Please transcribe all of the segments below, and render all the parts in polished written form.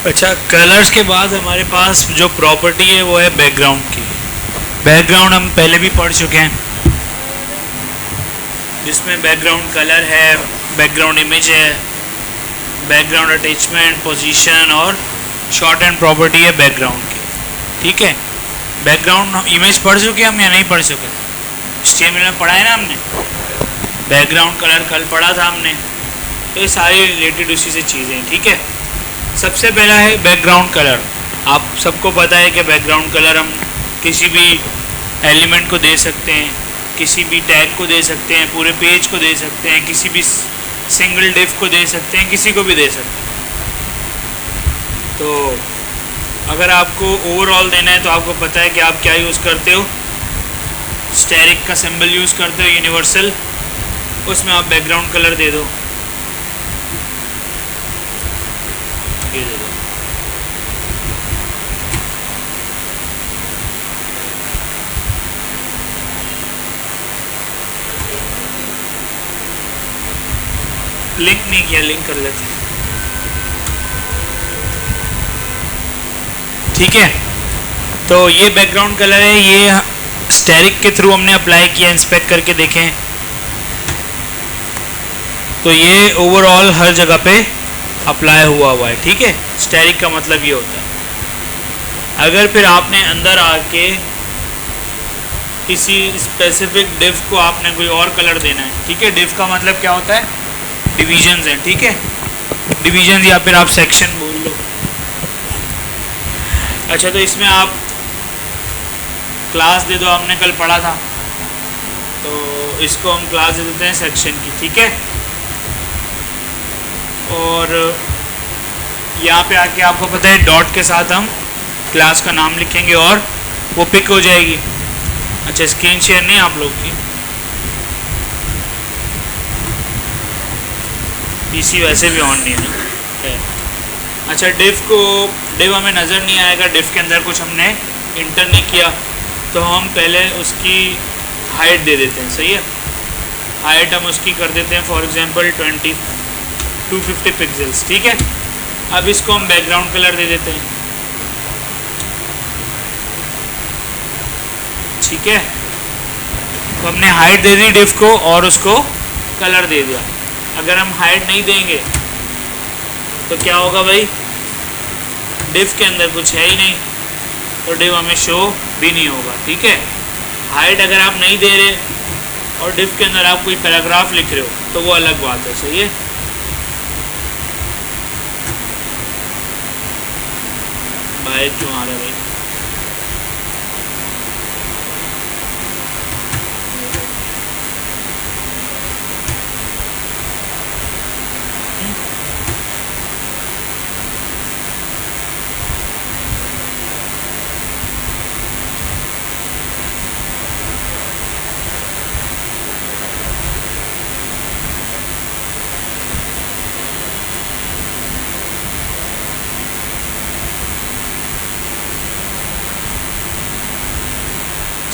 अच्छा, कलर्स के बाद हमारे पास जो प्रॉपर्टी है वो है बैकग्राउंड की। बैकग्राउंड हम पहले भी पढ़ चुके हैं, जिसमें बैकग्राउंड कलर है, बैकग्राउंड इमेज है, बैकग्राउंड अटैचमेंट, पोजीशन और शॉर्ट एंड प्रॉपर्टी है बैकग्राउंड की। ठीक है, बैकग्राउंड इमेज पढ़ चुके हम या नहीं पढ़ चुके? HTML में पढ़ा है ना हमने। बैकग्राउंड कलर कल पढ़ा था हमने, तो ये सारी रिलेटेड उसी से चीज़ें। ठीक है, सबसे पहला है बैकग्राउंड कलर। आप सबको पता है कि बैकग्राउंड कलर हम किसी भी एलिमेंट को दे सकते हैं, किसी भी टैग को दे सकते हैं, पूरे पेज को दे सकते हैं, किसी भी सिंगल डिफ को दे सकते हैं, किसी को भी दे सकते हैं। तो अगर आपको ओवरऑल देना है तो आपको पता है कि आप क्या यूज़ करते हो, स्टैरिक का सिंबल यूज़ करते हो, यूनिवर्सल, उसमें आप बैकग्राउंड कलर दे दो। ये दे दो। लिंक नहीं किया, लिंक कर लेते हैं। ठीक है, तो ये बैकग्राउंड कलर है, ये स्टैरिक के थ्रू हमने अप्लाई किया, इंस्पेक्ट करके देखें तो ये ओवरऑल हर जगह पे अप्लाई हुआ है। ठीक है, स्टैरिक का मतलब ये होता है। अगर फिर आपने अंदर आके किसी स्पेसिफिक डिव को आपने कोई और कलर देना है, ठीक है, डिव का मतलब क्या होता है, डिविजन्स हैं। ठीक है, डिविजन या फिर आप सेक्शन बोल लो। अच्छा, तो इसमें आप क्लास दे दो, हमने कल पढ़ा था, तो इसको हम क्लास दे देते हैं सेक्शन की। ठीक है, और यहाँ पे आके आपको पता है डॉट के साथ हम क्लास का नाम लिखेंगे और वो पिक हो जाएगी। अच्छा, स्क्रीन शेयर नहीं आप लोग की, पीसी वैसे भी ऑन नहीं है। अच्छा, डिव हमें नज़र नहीं आएगा, डिव के अंदर कुछ हमने इंटर नहीं किया, तो हम पहले उसकी हाइट दे देते हैं। सही है, हाइट हम उसकी कर देते हैं फॉर एग्जांपल 250 पिक्सल्स। ठीक है, अब इसको हम बैकग्राउंड कलर दे देते हैं। ठीक है, तो हमने हाइट दे दी डिव को और उसको कलर दे दिया। अगर हम हाइट नहीं देंगे तो क्या होगा भाई, डिव के अंदर कुछ है ही नहीं, तो डिव हमें शो भी नहीं होगा। ठीक है, हाइट अगर आप नहीं दे रहे और डिव के अंदर आप कोई पैराग्राफ लिख रहे हो तो वो अलग बात है। सही है, बाहर क्यों आ रहा है भाई?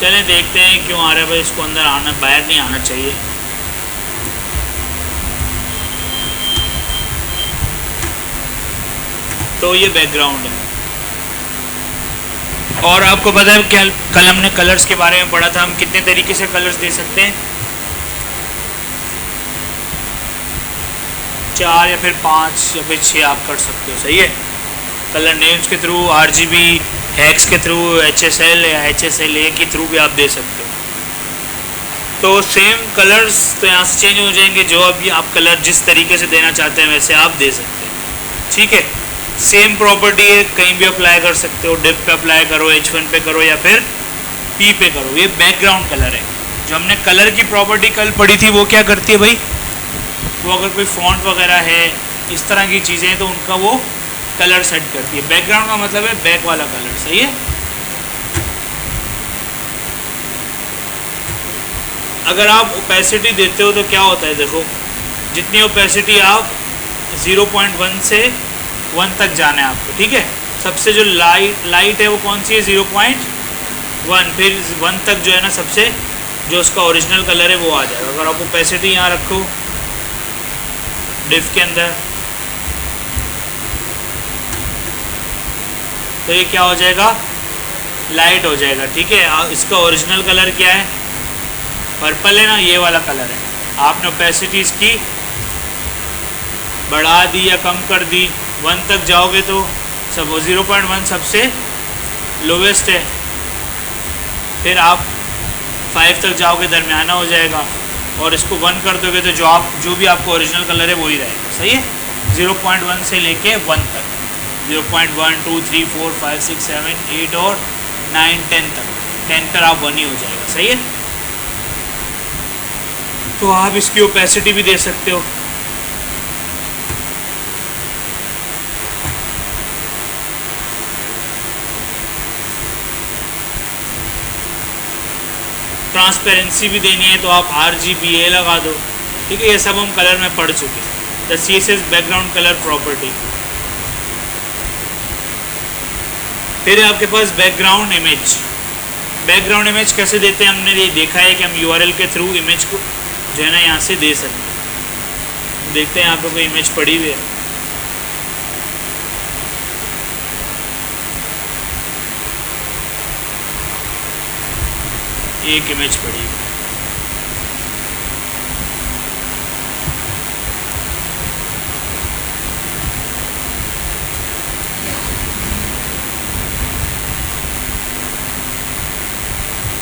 चलें देखते हैं क्यों आ रहा है भाई, इसको अंदर आना, बाहर नहीं आना चाहिए। तो ये बैकग्राउंड है। और आपको पता है क्या, कल हमने कलर्स के बारे में पढ़ा था, हम कितने तरीके से कलर्स दे सकते हैं, 4 या फिर 5 या फिर 6 आप कर सकते हो। सही है, कलर नेम्स के थ्रू, RGB हैक्स के थ्रू, HSL या HSLA के थ्रू भी आप दे सकते हो। तो सेम कलर्स तो यहाँ से चेंज हो जाएंगे, जो अभी आप कलर जिस तरीके से देना चाहते हैं वैसे आप दे सकते हैं। ठीक है, सेम प्रॉपर्टी है, कहीं भी अप्लाई कर सकते हो, डिव पे अप्लाई करो, H1 पे करो या फिर P पे करो। ये बैकग्राउंड कलर है। जो हमने कलर की प्रॉपर्टी कल पढ़ी थी वो क्या करती है भाई, वो अगर कोई फॉन्ट वगैरह है, इस तरह की चीज़ें, तो उनका वो कलर सेट करती है। बैकग्राउंड का मतलब है बैक वाला कलर। सही है, अगर आप ओपेसिटी देते हो तो क्या होता है, देखो जितनी ओपेसिटी आप 0.1 से 1 तक जाना है आपको। ठीक है, सबसे जो लाइट है वो कौन सी है, 0.1, फिर 1 तक जो है ना सबसे जो उसका ओरिजिनल कलर है वो आ जाएगा। अगर आप ओपेसिटी यहाँ रखो डिव के अंदर तो ये क्या हो जाएगा, लाइट हो जाएगा। ठीक है, इसका ओरिजिनल कलर क्या है, पर्पल है ना, ये वाला कलर है। आपने ओपेसिटी इसकी बढ़ा दी या कम कर दी, 1 तक जाओगे तो सब 0.1 सबसे लोवेस्ट है, फिर आप 5 तक जाओगे दरमियाना हो जाएगा, और इसको 1 कर दोगे तो जो भी आपको ओरिजिनल कलर है वही रहेगा। सही है, 0.1 से लेके 1 तक, 0.1 2 3 4 5 6 7 8 और 9 10 तक, 10 पर आप 1 ही हो जाएगा। सही है, तो आप इसकी ओपेसिटी भी दे सकते हो। ट्रांसपेरेंसी भी देनी है तो आप RGBA लगा दो। ठीक है, ये सब हम कलर में पढ़ चुके हैं। The CSS background colour property. फिर आपके पास बैकग्राउंड इमेज। बैकग्राउंड इमेज कैसे देते हैं, हमने ये देखा है कि हम URL के थ्रू इमेज को जो है ना यहाँ से दे सकते हैं। देखते हैं यहाँ पे कोई इमेज पड़ी हुई है। एक इमेज पड़ी हुई है।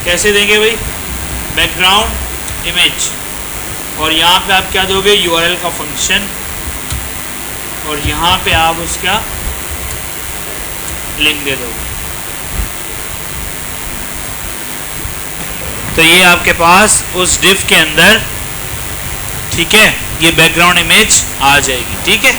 कैसे देंगे भाई, बैकग्राउंड इमेज, और यहाँ पे आप क्या दोगे, URL का फंक्शन, और यहाँ पे आप उसका लिंक दे दोगे। तो ये आपके पास उस डिव के अंदर, ठीक है, ये बैकग्राउंड इमेज आ जाएगी। ठीक है,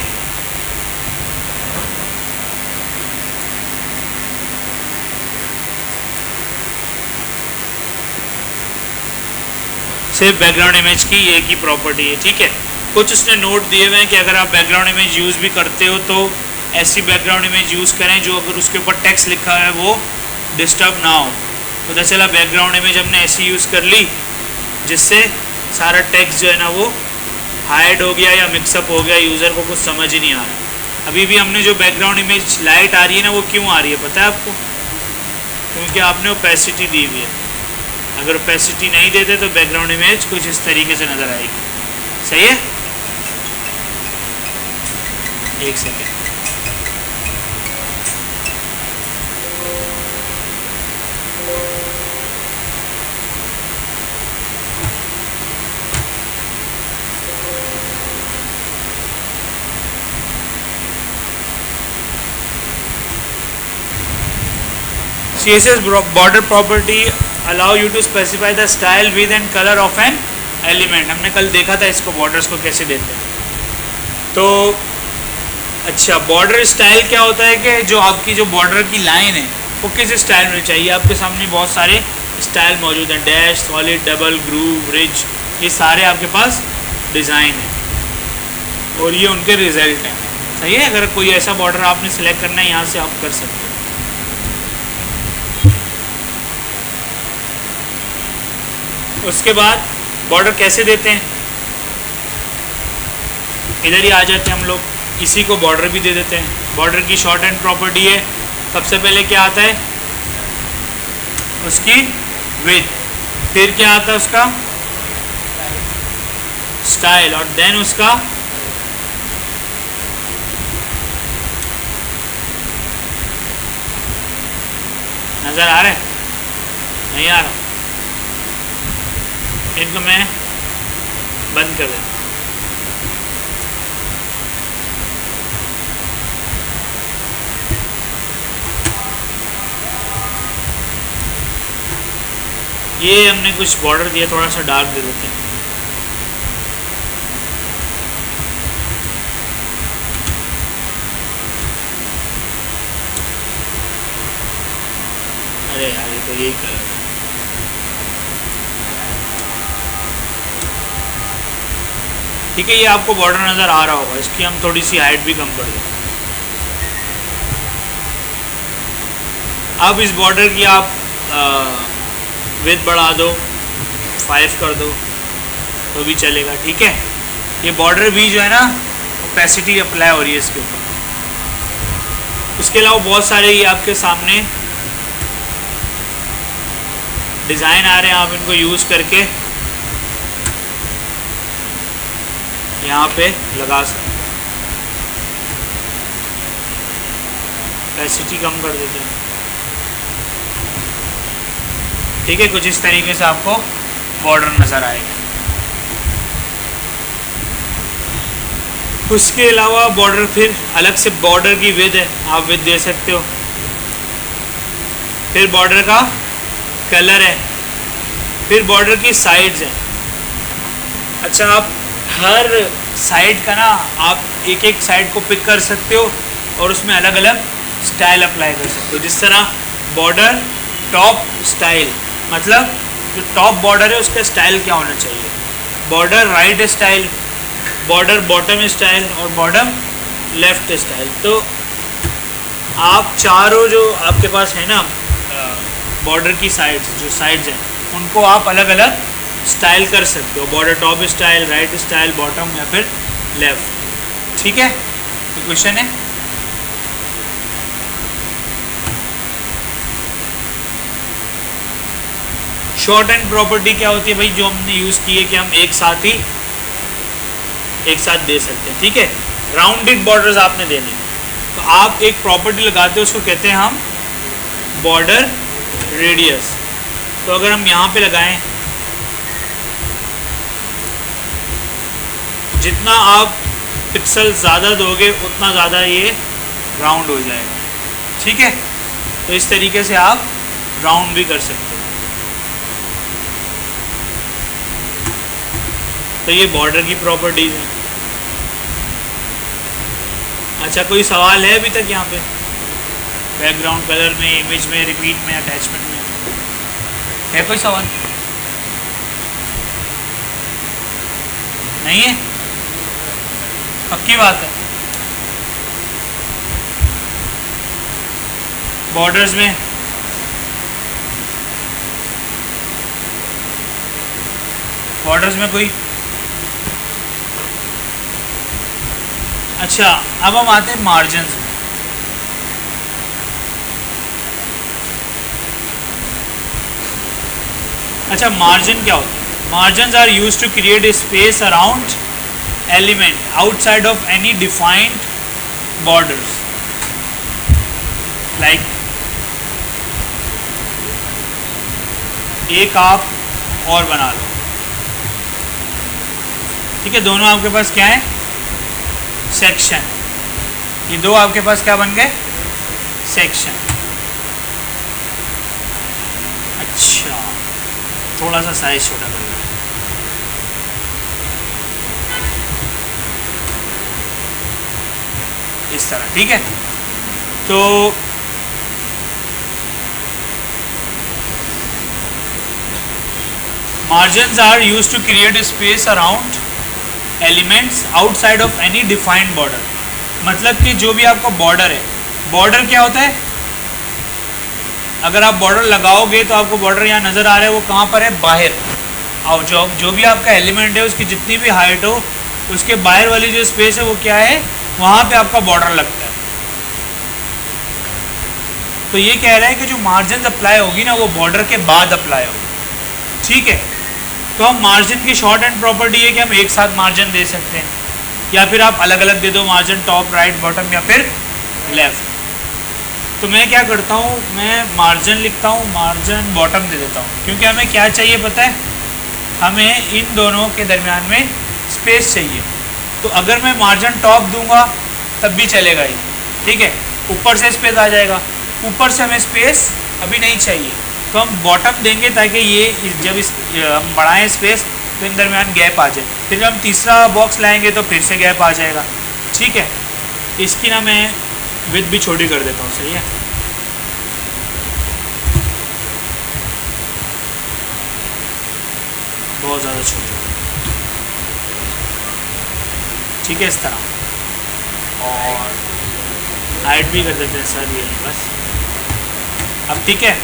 सिर्फ बैकग्राउंड इमेज की एक ही प्रॉपर्टी है। ठीक है, कुछ उसने नोट दिए हुए हैं कि अगर आप बैकग्राउंड इमेज यूज़ भी करते हो तो ऐसी बैकग्राउंड इमेज यूज़ करें जो अगर उसके ऊपर टेक्स्ट लिखा है वो डिस्टर्ब ना हो। पता चला बैकग्राउंड इमेज हमने ऐसी यूज़ कर ली जिससे सारा टेक्स्ट जो है ना वो हाइड हो गया या मिक्सअप हो गया, यूज़र को कुछ समझ ही नहीं आ रहा। अभी भी हमने जो बैकग्राउंड इमेज लाइट आ रही है ना, वो क्यों आ रही है पता है आपको, क्योंकि आपने ओपेसिटी दी हुई है। अगर ओपेसिटी नहीं देते तो बैकग्राउंड इमेज कुछ इस तरीके से नज़र आएगी। सही है, एक second. CSS border property allow you to specify the style width and color of an element। हमने कल देखा था इसको, बॉर्डर्स को कैसे देते हैं। तो अच्छा, बॉर्डर स्टाइल क्या होता है कि जो आपकी जो बॉर्डर की लाइन है वो किस स्टाइल में चाहिए। आपके सामने बहुत सारे स्टाइल मौजूद हैं, dash, solid, double, groove, ridge, ये सारे आपके पास डिज़ाइन हैं और ये उनके रिजल्ट हैं। सही है, अगर कोई ऐसा बॉर्डर आपने सेलेक्ट करना है यहाँ से आप कर सकते हैं। उसके बाद बॉर्डर कैसे देते हैं, इधर ही आ जाते हैं हम लोग, इसी को बॉर्डर भी दे देते हैं। बॉर्डर की शॉर्ट हैंड प्रॉपर्टी है, सबसे पहले क्या आता है उसकी विड्थ, फिर क्या आता है उसका स्टाइल, और देन उसका नज़र आ रहा है, नहीं आ रहा, इनको मैं बंद कर देता हूँ। ये हमने कुछ बॉर्डर दिया, थोड़ा सा डार्क दे देते हैं। अरे यार, ये तो यही कलर है। ठीक है, ये आपको बॉर्डर नज़र आ रहा होगा, इसकी हम थोड़ी सी हाइट भी कम कर दें। अब इस बॉर्डर की आप विड्थ बढ़ा दो, 5 कर दो तो भी चलेगा। ठीक है, ये बॉर्डर भी जो है ना ओपेसिटी अप्लाई हो रही है इसके ऊपर। उसके अलावा बहुत सारे ये आपके सामने डिज़ाइन आ रहे हैं, आप इनको यूज़ करके यहाँ पे लगा सकते हैं। कैपेसिटी कम कर देते हैं, ठीक है। कुछ इस तरीके से आपको बॉर्डर नज़र आएगा। उसके अलावा बॉर्डर फिर अलग से बॉर्डर की विड्थ है, आप विड्थ दे सकते हो। फिर बॉर्डर का कलर है, फिर बॉर्डर की साइड्स हैं। अच्छा, आप हर साइड का ना आप एक एक साइड को पिक कर सकते हो और उसमें अलग अलग स्टाइल अप्लाई कर सकते हो। जिस तरह बॉर्डर टॉप स्टाइल, मतलब जो टॉप बॉर्डर है उसका स्टाइल क्या होना चाहिए, border right style, border bottom style और बॉटम लेफ्ट स्टाइल। तो आप चारों जो आपके पास है ना बॉर्डर की साइड्स, जो साइड्स हैं उनको आप अलग अलग स्टाइल कर सकते हो, border top style, right style, bottom या फिर लेफ्ट, ठीक है। तो क्वेश्चन है शॉर्ट एंड प्रॉपर्टी क्या होती है भाई, जो हमने यूज़ की है कि हम एक साथ दे सकते हैं, ठीक है। राउंडेड बॉर्डर्स आपने देने, तो आप एक प्रॉपर्टी लगाते हो, उसको कहते हैं हम बॉर्डर रेडियस। तो अगर हम यहाँ पे लगाएं, जितना आप पिक्सल ज़्यादा दोगे उतना ज़्यादा ये राउंड हो जाएगा, ठीक है। तो इस तरीके से आप राउंड भी कर सकते हो। तो ये बॉर्डर की प्रॉपर्टीज़ हैं। अच्छा, कोई सवाल है अभी तक यहाँ पे, बैकग्राउंड कलर में, इमेज में, रिपीट में, अटैचमेंट में है कोई सवाल? नहीं है? पक्की बात है। बॉर्डर्स में कोई? अच्छा, अब हम आते हैं मार्जिन्स में। अच्छा, मार्जिन क्या होता है? Margins are used to create space around element outside of any defined borders, like एक आप और बना लो, ठीक है। दोनों आपके पास क्या है? सेक्शन। ये दो आपके पास क्या बन गए? सेक्शन। अच्छा, थोड़ा सा साइज छोटा कर लो, इस तरह, ठीक है। तो margins are used to create space around elements outside of any defined border. मतलब कि जो भी आपका बॉर्डर है, बॉर्डर क्या होता है? अगर आप बॉर्डर लगाओगे तो आपको बॉर्डर यहाँ नज़र आ रहा है, वो कहाँ पर है? बाहर। और जो भी आपका एलिमेंट है उसकी जितनी भी हाइट हो, उसके बाहर वाली जो स्पेस है वो क्या है? वहाँ पे आपका बॉर्डर लगता है। तो ये कह रहा है कि जो मार्जिन अप्लाई होगी ना, वो बॉर्डर के बाद अप्लाई होगी, ठीक है। तो हम मार्जिन की शॉर्ट एंड प्रॉपर्टी है कि हम एक साथ मार्जिन दे सकते हैं, या फिर आप अलग अलग दे दो मार्जिन, टॉप, राइट, बॉटम या फिर लेफ़्ट। तो मैं क्या करता हूँ, मैं मार्जिन लिखता हूँ, मार्जिन बॉटम दे देता हूँ, क्योंकि हमें क्या चाहिए पता है? हमें इन दोनों के दरमियान में स्पेस चाहिए। तो अगर मैं मार्जिन टॉप दूंगा तब भी चलेगा ही, ठीक है। ऊपर से स्पेस आ जाएगा, ऊपर से हमें स्पेस अभी नहीं चाहिए, तो हम बॉटम देंगे ताकि ये जब हम बढ़ाएं स्पेस तो इन दरमियान गैप आ जाए। फिर जब हम तीसरा बॉक्स लाएंगे तो फिर से गैप आ जाएगा, ठीक है। इसकी ना मैं विड्थ भी छोटी कर देता हूँ, सही है। बहुत ज़्यादा छोटी, ठीक है, इस तरह। और हाइट भी कर देते हैं सर, ये बस अब, ठीक है।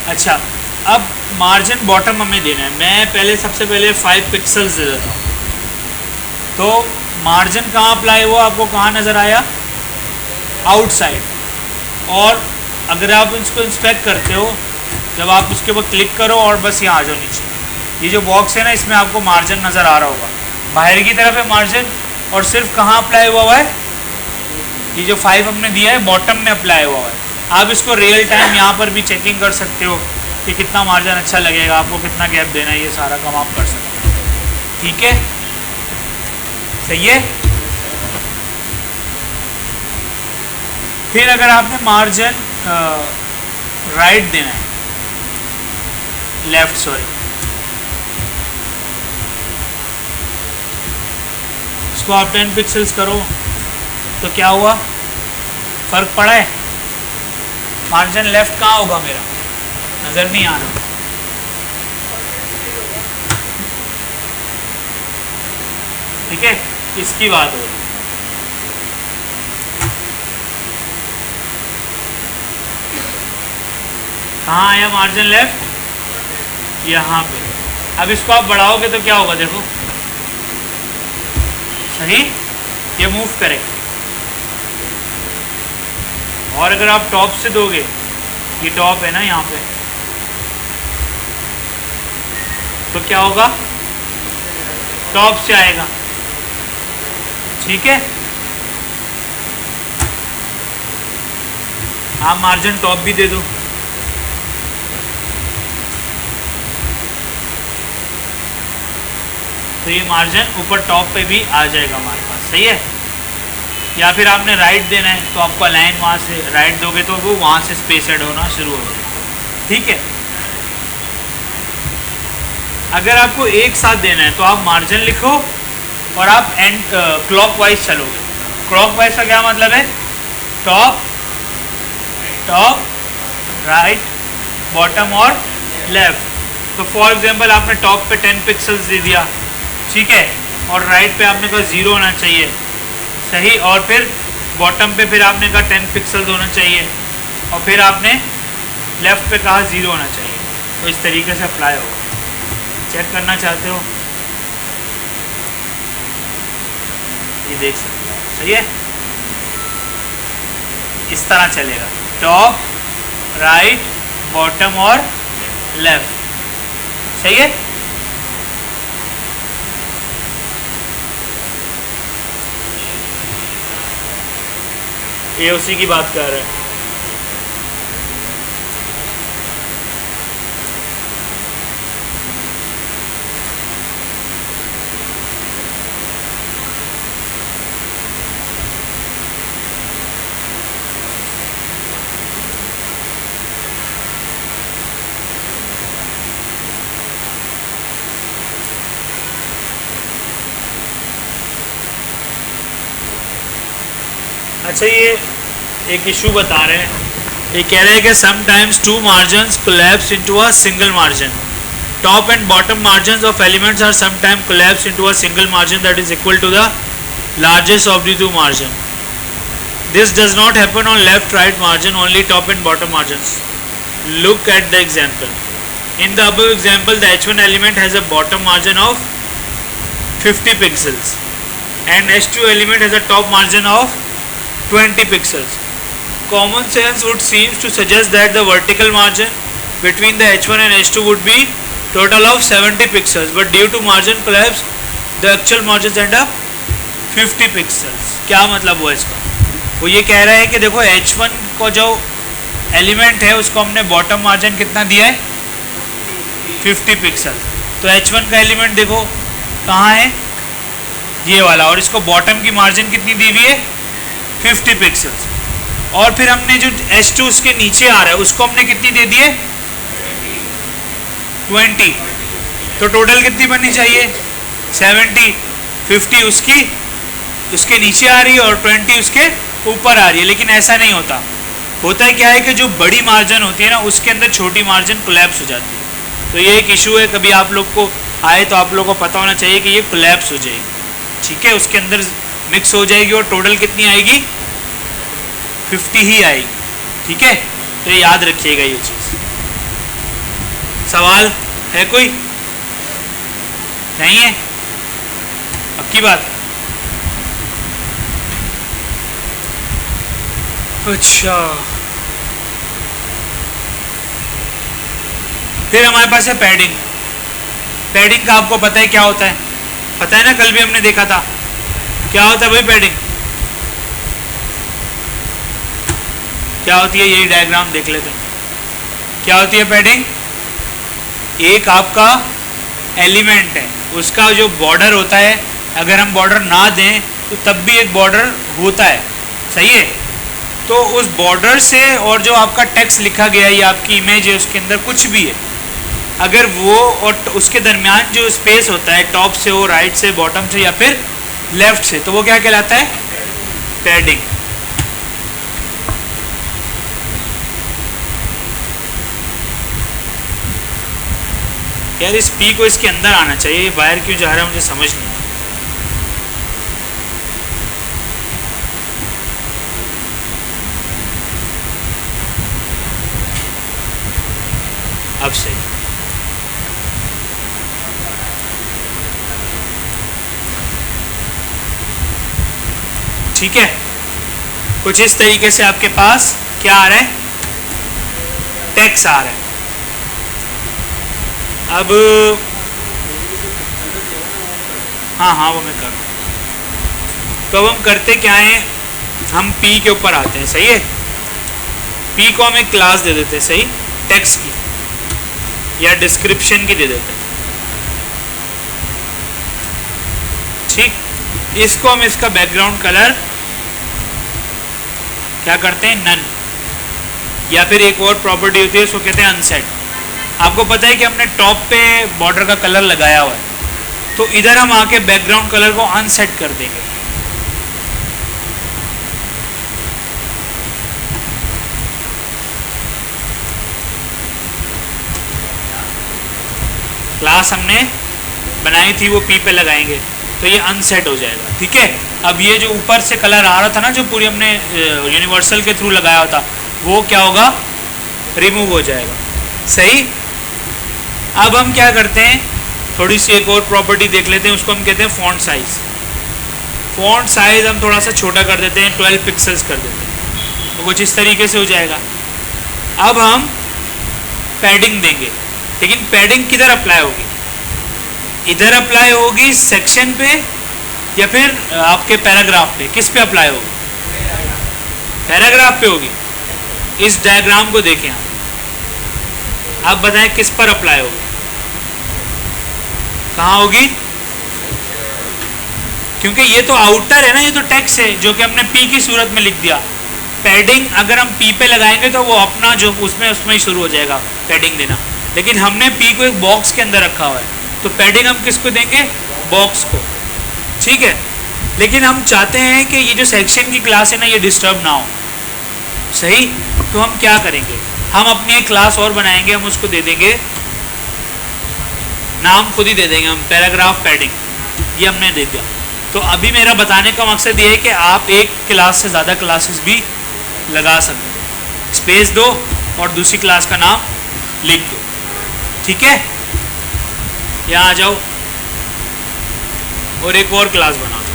अच्छा, अब मार्जिन बॉटम हमें देना है। मैं पहले सबसे पहले 5 पिक्सल्स दे देता हूँ। तो मार्जिन कहाँ अप्लाई हुआ? आपको कहाँ नज़र आया? आउटसाइड। और अगर आप इसको इंस्पेक्ट करते हो, जब आप उसके ऊपर क्लिक करो और बस यहाँ आ जाओ नीचे, ये जो बॉक्स है ना इसमें आपको मार्जिन नज़र आ रहा होगा, बाहर की तरफ है मार्जिन, और सिर्फ कहाँ अप्लाई हुआ है, ये जो 5 हमने दिया है बॉटम में अप्लाई हुआ है। आप इसको रियल टाइम यहाँ पर भी चेकिंग कर सकते हो कि कितना मार्जिन अच्छा लगेगा, आपको कितना गैप देना है, ये सारा काम आप कर सकते हो। ठीक है, सही है। फिर अगर आपने मार्जिन राइट देना है, लेफ्ट सॉरी, इसको आप 10 पिक्सल्स करो तो क्या हुआ, फर्क पड़ा है। मार्जिन लेफ्ट कहाँ होगा मेरा, नजर नहीं आ रहा। ठीक है, इसकी बात हो रही। कहाँ आया मार्जिन लेफ्ट, यहाँ पे। अब इसको आप बढ़ाओगे तो क्या होगा, देखो सही, ये मूव करेगा। और अगर आप टॉप से दोगे, ये टॉप है ना यहाँ पे, तो क्या होगा, टॉप से आएगा। ठीक है, आप मार्जिन टॉप भी दे दो, तो ये मार्जिन ऊपर टॉप पे भी आ जाएगा हमारे पास। सही है। या फिर आपने राइट देना है तो आपका लाइन वहाँ से राइट दोगे तो वो वहाँ से स्पेस ऐड होना शुरू हो जाएगा। ठीक है। अगर आपको एक साथ देना है तो आप मार्जिन लिखो और आप एंड क्लॉकवाइज चलोगे। क्लॉकवाइज का क्या मतलब है, टॉप टॉप राइट बॉटम और लेफ्ट। तो फॉर एग्जांपल आपने टॉप पे 10 पिक्सल्स दे दिया, ठीक है, और राइट पे आपने कहा 0 होना चाहिए, सही, और फिर बॉटम पे फिर आपने कहा 10 पिक्सल्स होना चाहिए, और फिर आपने लेफ्ट पे कहा 0 होना चाहिए। तो इस तरीके से अप्लाई होगा। चेक करना चाहते हो, ये देख सकते हो, सही है। इस तरह चलेगा, टॉप राइट बॉटम और लेफ्ट, सही है। ये उसी की बात कर रहे हैं। अच्छा, ये एक इशू बता रहे हैं, ये कह रहे हैं कि sometimes two margins collapse into a single margin. Top and bottom margins of elements are sometimes collapse into a single margin that is equal to the largest of the two margin. This does not happen on left right margin, only top and bottom margins. Look at the example. In the above example the H1 element has a bottom margin of 50 pixels and H2 element has a top margin of 20 pixels. Common sense would seem to suggest that the vertical margin between the H1 and H2 would be total of 70 pixels, but due to margin collapse, the actual margins end up 50 pixels. क्या मतलब हुआ इसका? वो ये कह रहा है कि देखो H1 को जो एलिमेंट है उसको हमने बॉटम मार्जिन कितना दिया है, 50 पिक्सल। तो H1 का एलिमेंट देखो कहाँ है, ये वाला, और इसको बॉटम की मार्जिन कितनी दी हुई है, 50 पिक्सल्स। और फिर हमने जो H2 उसके नीचे आ रहा है उसको हमने कितनी दे दी है, 20। तो टोटल कितनी बननी चाहिए, 70। 50 उसके नीचे आ रही है और 20 उसके ऊपर आ रही है, लेकिन ऐसा नहीं होता। होता है क्या है कि जो बड़ी मार्जिन होती है ना उसके अंदर छोटी मार्जिन कोलैप्स हो जाती है। तो ये एक इशू है, कभी आप लोग को आए तो आप लोग को पता होना चाहिए कि ये कोलैप्स हो जाएगी, ठीक है, उसके अंदर मिक्स हो जाएगी और टोटल कितनी आएगी, 50 ही आएगी, ठीक है। तो ये याद रखिएगा ये चीज़। सवाल है कोई? नहीं है? अब की बात। अच्छा, फिर हमारे पास है पैडिंग। पैडिंग का आपको पता है क्या होता है, पता है ना, कल भी हमने देखा था। क्या होता है भाई पैडिंग, क्या होती है, यही डायग्राम देख लेते हैं। क्या होती है पैडिंग, एक आपका एलिमेंट है, उसका जो बॉर्डर होता है, अगर हम बॉर्डर ना दें तो तब भी एक बॉर्डर होता है, सही है। तो उस बॉर्डर से और जो आपका टेक्स्ट लिखा गया है या आपकी इमेज है उसके अंदर कुछ भी है, अगर वो और उसके दरमियान जो स्पेस होता है, टॉप से हो, राइट से, बॉटम से या फिर लेफ्ट से, तो वो क्या कहलाता है, पैडिंग। यार इस पी को इसके अंदर आना चाहिए, ये बाहर क्यों जा रहा है मुझे समझ नहीं। अब सही, ठीक है। कुछ इस तरीके से आपके पास क्या आ रहा है, टेक्स्ट आ रहा है। अब हाँ वो मैं कर रहा हूँ। तो अब हम करते क्या है, हम पी के ऊपर आते हैं, सही है। पी को हम एक क्लास दे देते हैं, सही, टेक्स्ट की या डिस्क्रिप्शन की दे देते हैं, ठीक। इसको हम इसका बैकग्राउंड कलर क्या करते हैं, नन, या फिर एक और प्रॉपर्टी होती है उसको कहते हैं अनसेट। आपको पता है कि हमने टॉप पे बॉर्डर का कलर लगाया हुआ है, तो इधर हम आके बैकग्राउंड कलर को अनसेट कर देंगे। क्लास हमने बनाई थी वो पी पे लगाएंगे तो ये अनसेट हो जाएगा, ठीक है। अब ये जो ऊपर से कलर आ रहा था ना, जो पूरी हमने यूनिवर्सल के थ्रू लगाया था, वो क्या होगा, रिमूव हो जाएगा, सही। अब हम क्या करते हैं, थोड़ी सी एक और प्रॉपर्टी देख लेते हैं, उसको हम कहते हैं फॉन्ट साइज। फॉन्ट साइज हम थोड़ा सा छोटा कर देते हैं, 12 पिक्सल्स कर देते हैं, तो कुछ इस तरीके से हो जाएगा। अब हम पैडिंग देंगे, लेकिन पैडिंग किधर अप्लाई होगी, इधर अप्लाई होगी सेक्शन पे या फिर आपके पैराग्राफ पे, किस पे अप्लाई होगी, पैराग्राफ पे होगी। इस डायग्राम को देखें आप बताएं किस पर अप्लाई होगी, कहाँ होगी, क्योंकि ये तो आउटर है ना, ये तो टेक्स्ट है जो कि हमने पी की सूरत में लिख दिया। पैडिंग अगर हम पी पे लगाएंगे तो वो अपना जो उसमें ही शुरू हो जाएगा पैडिंग देना, लेकिन हमने पी को एक बॉक्स के अंदर रखा हुआ है, तो पैडिंग हम किसको देंगे, बॉक्स को, ठीक है। लेकिन हम चाहते हैं कि ये जो सेक्शन की क्लास है ना, ये डिस्टर्ब ना हो, सही। तो हम क्या करेंगे, हम अपनी एक क्लास और बनाएंगे, हम उसको दे देंगे नाम, खुद ही दे देंगे हम, पैराग्राफ पैडिंग, ये हमने दे दिया। तो अभी मेरा बताने का मकसद ये है कि आप एक क्लास से ज़्यादा क्लासेस भी लगा सकते हो, स्पेस दो और दूसरी क्लास का नाम लिख दो, ठीक है। यहाँ आ जाओ और एक और क्लास बना दो,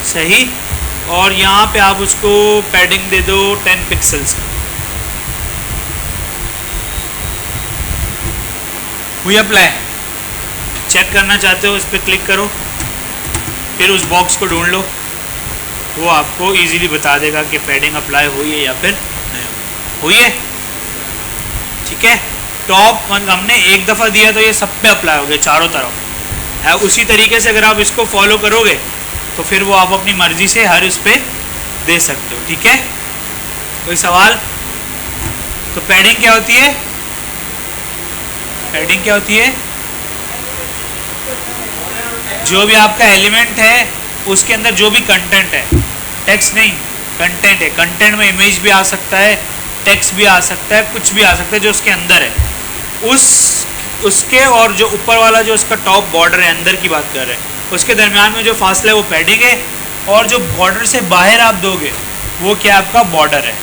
सही। और यहाँ पे आप उसको पैडिंग दे दो 10 पिक्सल्स का। हुई अप्लाई, चेक करना चाहते हो इस पर क्लिक करो, फिर उस बॉक्स को ढूंढ लो, वो आपको इजीली बता देगा कि पैडिंग अप्लाई हुई है या फिर नहीं हुई है, ठीक है। टॉप हमने एक दफ़ा दिया तो ये सब पे अप्लाई हो गया चारों तरफ। उसी तरीके से अगर आप इसको फॉलो करोगे तो फिर वो आप अपनी मर्जी से हर उस पर दे सकते हो, ठीक है। कोई सवाल, तो पैडिंग क्या होती है, पैडिंग क्या होती है, जो भी आपका एलिमेंट है उसके अंदर जो भी कंटेंट है, टेक्स्ट नहीं, कंटेंट है, कंटेंट में इमेज भी आ सकता है, टेक्स्ट भी आ सकता है, कुछ भी आ सकता है जो उसके अंदर है, उसके और जो ऊपर वाला जो उसका टॉप बॉर्डर है, अंदर की बात कर रहे हैं, उसके दरमियान में जो फासला है वो पैडिंग है, और जो बॉर्डर से बाहर आप दोगे वो क्या आपका बॉर्डर है,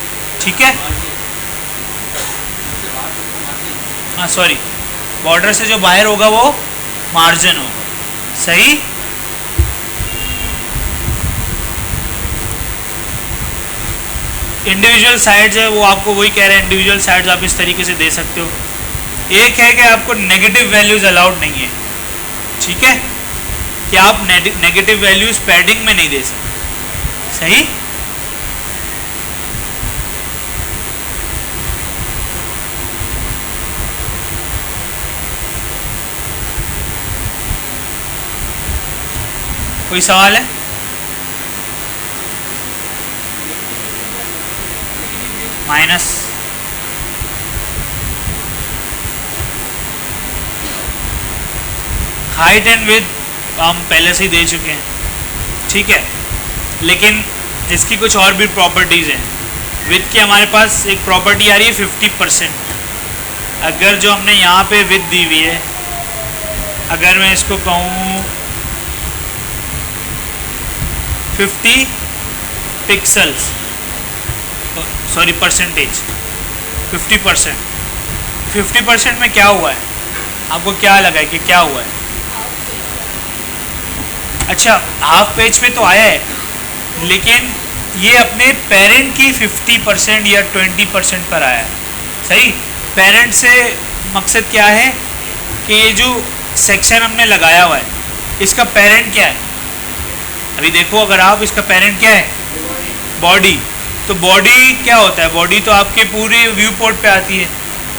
ठीक है। हाँ सॉरी, बॉर्डर से जो बाहर होगा वो मार्जिन होगा, सही। इंडिविजुअल साइड्स है वो आपको वही कह रहे हैं, इंडिविजुअल साइड्स आप इस तरीके से दे सकते हो। एक है कि आपको नेगेटिव वैल्यूज़ अलाउड नहीं है, ठीक है, कि आप नेगेटिव वैल्यूज़ पैडिंग में नहीं दे सकते, सही। कोई सवाल है? माइनस हाइट एंड विड्थ हम पहले से ही दे चुके हैं, ठीक है, लेकिन इसकी कुछ और भी प्रॉपर्टीज़ हैं। विड्थ की हमारे पास एक प्रॉपर्टी आ रही है 50%। अगर जो हमने यहाँ पे विड्थ दी हुई है, अगर मैं इसको कहूँ 50 पिक्सल्स, सॉरी परसेंटेज, 50% में क्या हुआ है, आपको क्या लगा है कि क्या हुआ है? अच्छा, हाफ पेज पे तो आया है, लेकिन ये अपने पेरेंट की 50% या 20% पर आया है, सही। पेरेंट से मकसद क्या है कि ये जो सेक्शन हमने लगाया हुआ है इसका पेरेंट क्या है? अभी देखो, अगर आप इसका पेरेंट क्या है, बॉडी, तो बॉडी क्या होता है? बॉडी तो आपके पूरे व्यू पोर्ट पे आती है,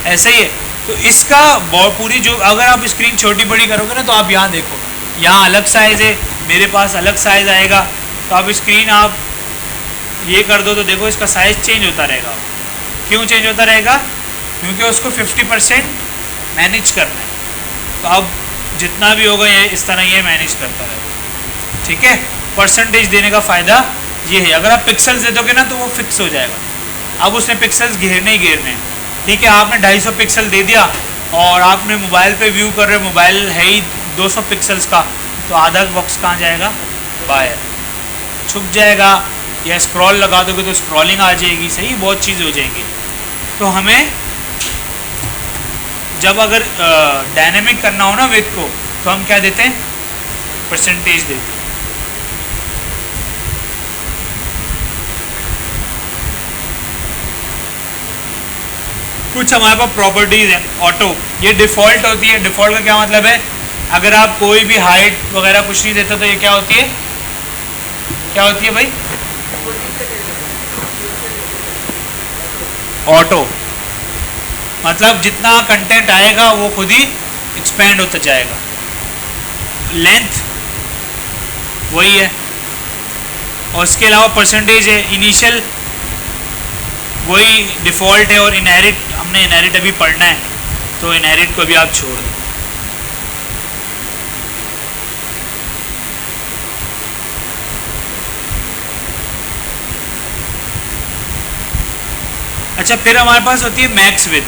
ऐसा ही है। तो इसका पूरी जो, अगर आप स्क्रीन छोटी बड़ी करोगे ना, तो आप यहाँ देखो, यहाँ अलग साइज़ है, मेरे पास अलग साइज़ आएगा, तो आप स्क्रीन आप ये कर दो तो देखो इसका साइज़ चेंज होता रहेगा। क्यों चेंज होता रहेगा? क्योंकि उसको 50% मैनेज करना है, तो अब जितना भी होगा ये इस तरह ये मैनेज करता रहेगा, ठीक है। परसेंटेज देने का फ़ायदा ये है। अगर आप पिक्सल्स दे दोगे ना तो वो फिक्स हो जाएगा। अब उसने पिक्सल्स घेरने ही घेरने हैं, ठीक है। आपने 250 पिक्सल दे दिया और आपने मोबाइल पे व्यू कर रहे हो, मोबाइल है ही 200 पिक्सल्स का, तो आधा बॉक्स कहाँ जाएगा? बाहर छुप जाएगा, या स्क्रॉल लगा दोगे तो स्क्रॉलिंग आ जाएगी, सही, बहुत चीज़ हो जाएंगी। तो हमें जब अगर डायनेमिक करना हो ना विड्थ को, तो हम क्या देते हैं? परसेंटेज देते हैं। कुछ हमारे पास प्रॉपर्टीज़ हैं। ऑटो, ये डिफ़ॉल्ट होती है। डिफ़ॉल्ट का क्या मतलब है? अगर आप कोई भी हाइट वगैरह कुछ नहीं देते तो ये क्या होती है? क्या होती है भाई? ऑटो मतलब जितना कंटेंट आएगा वो खुद ही एक्सपेंड होता जाएगा। लेंथ वही है, और इसके अलावा परसेंटेज है। इनिशियल वही डिफ़ॉल्ट है, और इनहेरिट, हमने इनहेरिट अभी पढ़ना है, तो इनहेरिट को भी आप छोड़ दें। अच्छा, फिर हमारे पास होती है मैक्स विड्थ।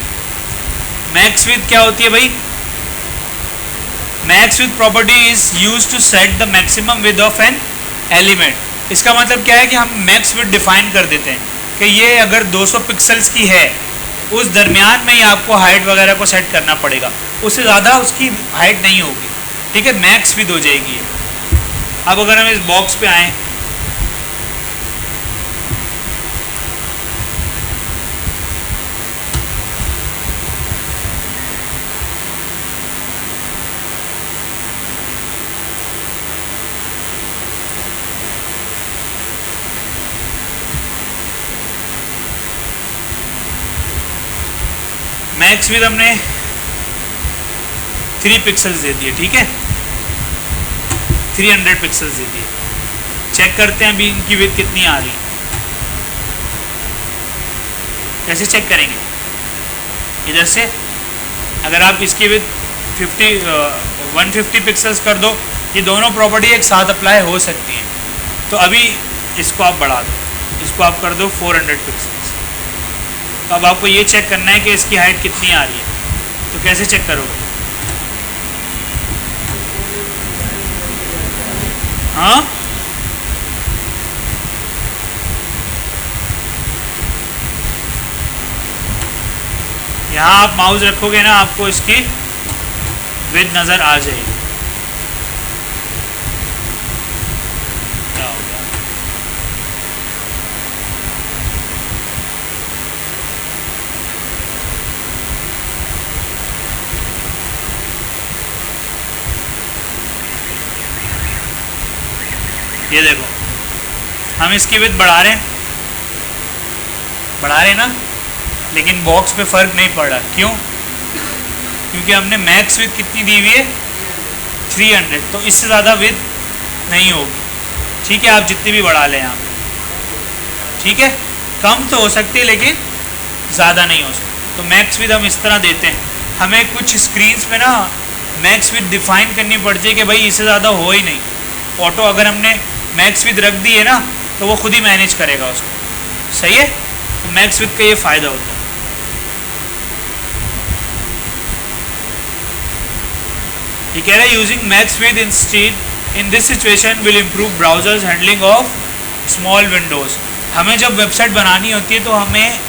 मैक्स विड्थ क्या होती है भाई? Max width property is use to set the maximum width of an element. इसका मतलब क्या है कि हम मैक्स विड्थ डिफाइन कर देते हैं कि ये अगर 200 पिक्सल्स की है, उस दरमियान में ही आपको हाइट वगैरह को सेट करना पड़ेगा, उससे ज़्यादा उसकी हाइट नहीं होगी, ठीक है। मैक्स विड्थ हो जाएगी। अब अगर हम इस बॉक्स पे आएँ, मैक्स विड्थ हमने 3 पिक्सल्स दे दिए, ठीक है, 300 पिक्सल्स दे दिए। चेक करते हैं अभी इनकी विड्थ कितनी आ रही है। कैसे चेक करेंगे? इधर से अगर आप इसकी विड्थ 150 पिक्सल्स कर दो, ये दोनों प्रॉपर्टी एक साथ अप्लाई हो सकती हैं। तो अभी इसको आप बढ़ा दो, इसको आप कर दो 400 पिक्सल्स। तो अब आपको ये चेक करना है कि इसकी हाइट कितनी आ रही है। तो कैसे चेक करोगे? हाँ, यहाँ आप माउस रखोगे ना, आपको इसकी विड्थ नज़र आ जाएगी। क्या हो गया? ये देखो, हम इसकी विड्थ बढ़ा रहे हैं ना, लेकिन बॉक्स पे फ़र्क नहीं पड़ रहा। क्यों? क्योंकि हमने मैक्स विड्थ कितनी दी हुई है 300, तो इससे ज़्यादा विड्थ नहीं होगी। ठीक है, आप जितनी भी बढ़ा लें आप, ठीक है, कम तो हो सकती है लेकिन ज़्यादा नहीं हो सकती। तो मैक्स विड्थ हम इस तरह देते हैं। हमें कुछ स्क्रीन्स पे ना मैक्स विड्थ डिफाइन करनी पड़ती है कि भाई इससे ज़्यादा हो ही नहीं। ऑटो अगर हमने मैक्स विड्थ रख दी है ना तो वो खुद ही मैनेज करेगा उसको। सही है, तो मैक्स विड्थ का ये फ़ायदा होता है। ये कह रहा है using max width instead in this situation will improve browsers handling of small Windows. हमें जब वेबसाइट बनानी होती है तो हमें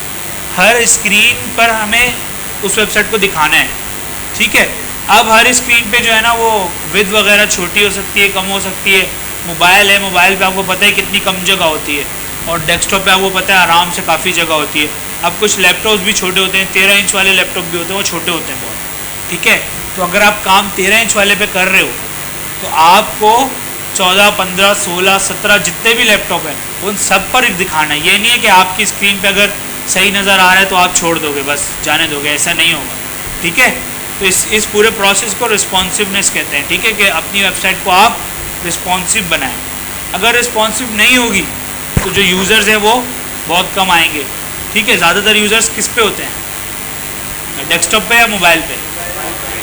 हर स्क्रीन पर हमें उस वेबसाइट को दिखाना है। ठीक है, अब हर स्क्रीन पे जो है ना वो विड्थ वगैरह छोटी हो सकती है, कम हो सकती है। मोबाइल है, मोबाइल पे आपको पता है कितनी कम जगह होती है, और डेस्कटॉप पे आपको पता है आराम से काफ़ी जगह होती है। अब कुछ लैपटॉप्स भी छोटे होते हैं, 13 इंच वाले लैपटॉप भी होते हैं, वो छोटे होते हैं बहुत। ठीक है, तो अगर आप काम 13 इंच वाले पे कर रहे हो तो आपको 14, 15, 16, 17 जितने भी लैपटॉप हैं उन सब पर दिखाना है। ये नहीं है कि आपकी स्क्रीन पे अगर सही नज़र आ रहा है तो आप छोड़ दोगे, बस जाने दोगे, ऐसा नहीं होगा। ठीक है, तो इस पूरे प्रोसेस को रिस्पॉन्सिवनेस कहते हैं। ठीक है, कि अपनी वेबसाइट को आप रिस्पॉन्सिव बनाएं। अगर रिस्पॉन्सिव नहीं होगी तो जो यूज़र्स हैं वो बहुत कम आएंगे। ठीक है, ज़्यादातर यूज़र्स किस पे होते हैं, डेस्कटॉप पे या मोबाइल पे?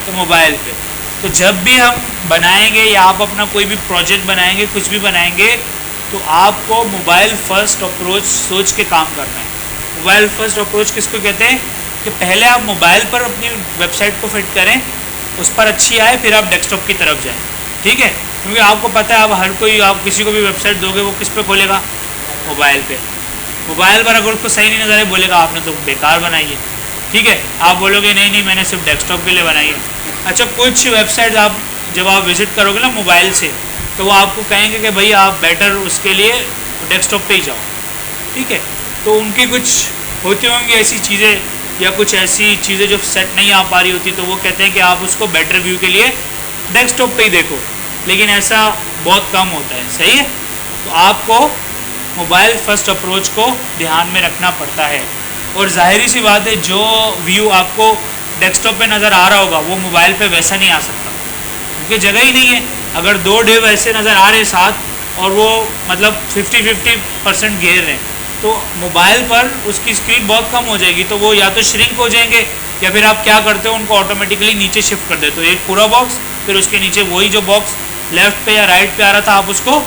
तो मोबाइल पे। तो जब भी हम बनाएंगे या आप अपना कोई भी प्रोजेक्ट बनाएंगे, कुछ भी बनाएंगे, तो आपको मोबाइल फर्स्ट अप्रोच सोच के काम करना है। मोबाइल फर्स्ट अप्रोच किसको कहते हैं? कि पहले आप मोबाइल पर अपनी वेबसाइट को फिट करें, उस पर अच्छी आए, फिर आप डेस्कटॉप की तरफ जाएं। ठीक है, क्योंकि आपको पता है अब हर कोई, आप किसी को भी वेबसाइट दोगे वो किस पे खोलेगा? मोबाइल पे। मोबाइल पर अगर उसको सही नहीं नजर आए बोलेगा आपने तो बेकार बनाई है। ठीक है, आप बोलोगे नहीं नहीं मैंने सिर्फ डेस्कटॉप के लिए बनाई है। अच्छा, कुछ वेबसाइट आप जब आप विज़िट करोगे ना मोबाइल से, तो वो आपको कहेंगे कि भाई आप बेटर उसके लिए डेस्कटॉप पे ही जाओ। ठीक है, तो उनकी कुछ होती होंगी ऐसी चीज़ें या कुछ ऐसी चीज़ें जो सेट नहीं आ पा रही होती, तो वो कहते हैं कि आप उसको बेटर व्यू के लिए डेस्कटॉप पे ही देखो, लेकिन ऐसा बहुत कम होता है। सही है, तो आपको मोबाइल फर्स्ट अप्रोच को ध्यान में रखना पड़ता है। और जाहिर सी बात है, जो व्यू आपको डेस्कटॉप पे नज़र आ रहा होगा वो मोबाइल पे वैसा नहीं आ सकता, क्योंकि जगह ही नहीं है। अगर 2 डिव ऐसे नज़र आ रहे हैं साथ और वो मतलब 50-50% घेर रहे हैं, तो मोबाइल पर उसकी स्क्रीन बहुत कम हो जाएगी, तो वो या तो श्रिंक हो जाएंगे या फिर आप क्या करते हो उनको ऑटोमेटिकली नीचे शिफ्ट कर देते हो। एक पूरा बॉक्स, फिर उसके नीचे वही जो बॉक्स लेफ़्ट पे या राइट पे आ रहा था आप उसको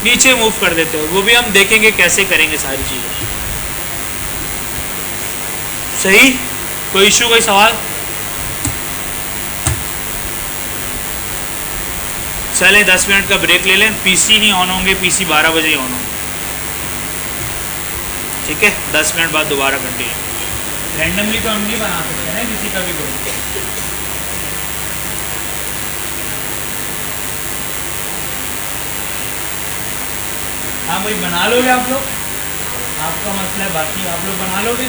नीचे मूव कर देते हो। वो भी हम देखेंगे कैसे करेंगे सारी चीज़ें। सही, कोई इशू, कोई सवाल? चले 10 मिनट का ब्रेक ले लें। पीसी नहीं ऑन होंगे, पीसी 12 बजे ही ऑन होंगे। ठीक है, 10 मिनट बाद दोबारा कंटिन्यू। रैंडमली तो हम नहीं बना सकते हैं किसी का भी कोई। हाँ भाई, बना लोगे आप लोग, आपका मसला है, बाकी आप लोग बना लोगे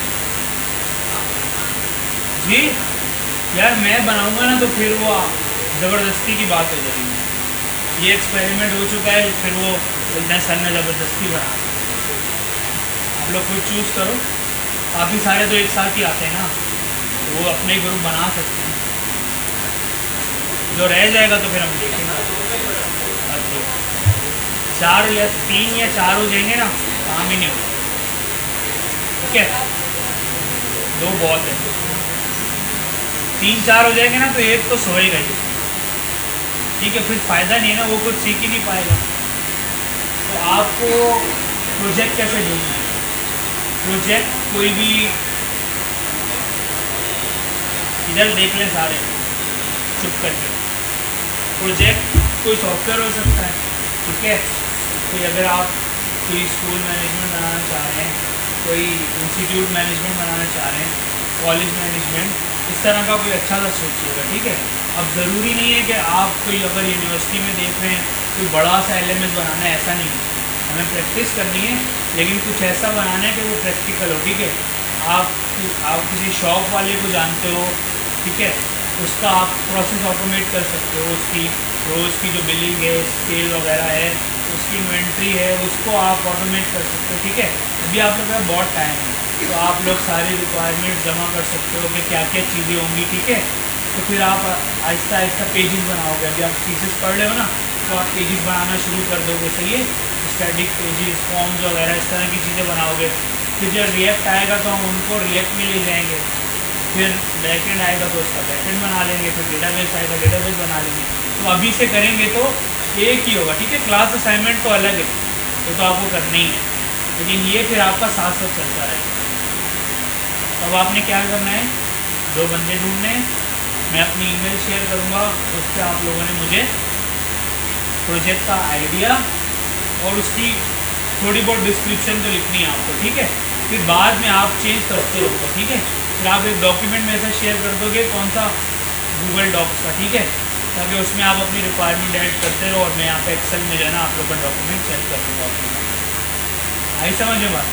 जी। यार मैं बनाऊंगा ना तो फिर वो ज़बरदस्ती की बात हो जाएगी। ये एक्सपेरिमेंट हो चुका है, फिर वो बोलते हैं सर ने ज़बरदस्ती बना। आप लोग कोई चूज़ करो, काफ़ी सारे तो एक साथ ही आते हैं ना, तो वो अपने ग्रुप बना सकते हैं। जो रह जाएगा तो फिर हम देखेंगे। अच्छा, 4 या 3 या 4 हो जाएंगे ना, काम ही नहीं होगा। ठीक है, 2 बहुत है। 3-4 हो जाएंगे ना तो एक तो सोएगा ही। ठीक है, फिर फ़ायदा नहीं है ना, वो कुछ सीख ही नहीं पाएगा। तो आपको प्रोजेक्ट कैसे ढूंढना है? प्रोजेक्ट कोई भी, इधर देख लें सारे चुप करके। प्रोजेक्ट कोई सॉफ्टवेयर हो सकता है। ठीक है, कोई अगर आप कोई स्कूल मैनेजमेंट बनाना चाह रहे हैं, कोई इंस्टीट्यूट मैनेजमेंट बनाना चाह रहे हैं, कॉलेज मैनेजमेंट, इस तरह का कोई अच्छा सा सोचिएगा। ठीक है, अब ज़रूरी नहीं है कि आप कोई अगर यूनिवर्सिटी में देख रहे हैं कोई बड़ा सा LMS बनाना है, ऐसा नहीं है। हमें प्रैक्टिस करनी है, लेकिन कुछ ऐसा बनाना है कि वो प्रैक्टिकल हो। ठीक है, आप किसी शॉप वाले को जानते हो, ठीक है, उसका आप प्रोसेस ऑटोमेट कर सकते हो, उसकी रोज़ की जो बिलिंग है, सेल वगैरह है, उसकी इन्वेंट्री है, उसको आप ऑटोमेट कर सकते हो। ठीक है, अभी आप लोग का बहुत टाइम है, तो आप लोग सारी रिक्वायरमेंट जमा कर सकते हो कि क्या क्या चीज़ें होंगी। ठीक है, तो फिर आप आहिस्ता आहिस्ता पेजेस बनाओगे। अभी आप थीसिस पढ़ रहे हो ना, तो आप पेजेस बनाना शुरू कर दोगे। सही है, स्टैटिक पेजेस, फॉर्म्स वगैरह इस तरह की चीज़ें बनाओगे। फिर जब रिएक्ट आएगा तो हम उनको रिएक्ट में ले जाएंगे, फिर बैकएंड आएगा तो उसका बैकएंड बना लेंगे, फिर डेटाबेस आएगा डेटाबेस बना लेंगे। तो अभी से करेंगे तो एक ही होगा। ठीक है, क्लास असाइनमेंट तो अलग है, तो आपको करना ही है, लेकिन ये फिर आपका साथ साथ चलता रहेगा। अब आपने क्या करना है, 2 बंदे ढूंढने हैं। मैं अपनी ईमेल शेयर करूँगा, उस पर आप लोगों ने मुझे प्रोजेक्ट का आइडिया और उसकी थोड़ी बहुत डिस्क्रिप्शन तो लिखनी है आपको। ठीक है, फिर बाद में आप चेंज करते रहोगे। ठीक है, फिर आप एक डॉक्यूमेंट में ऐसा शेयर कर दोगे, कौन सा, गूगल डॉक्स का। ठीक है, ताकि उसमें आप अपनी रिक्वायरमेंट ऐड करते रहो और मैं यहाँ पे एक्सेल में जो है ना आप लोग का डॉक्यूमेंट सेंड कर दूँगा। आई समझ में बात?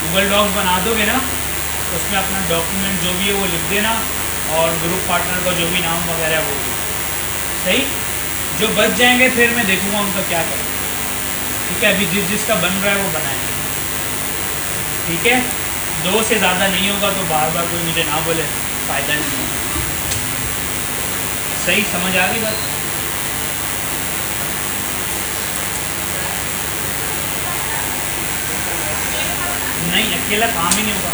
गूगल डॉक्स बना दोगे ना, उसमें अपना डॉक्यूमेंट जो भी है वो लिख देना, और ग्रुप पार्टनर का जो भी नाम वगैरह है वो भी। सही, जो बच जाएंगे फिर मैं देखूँगा उनका क्या करें। ठीक है, अभी जिसका बन रहा है वो बनाए। ठीक है, 2 से ज़्यादा नहीं होगा तो बार बार कोई मुझे ना बोले, फ़ायदा नहीं है। सही समझ आ गई बात? नहीं, अकेला काम ही नहीं होगा।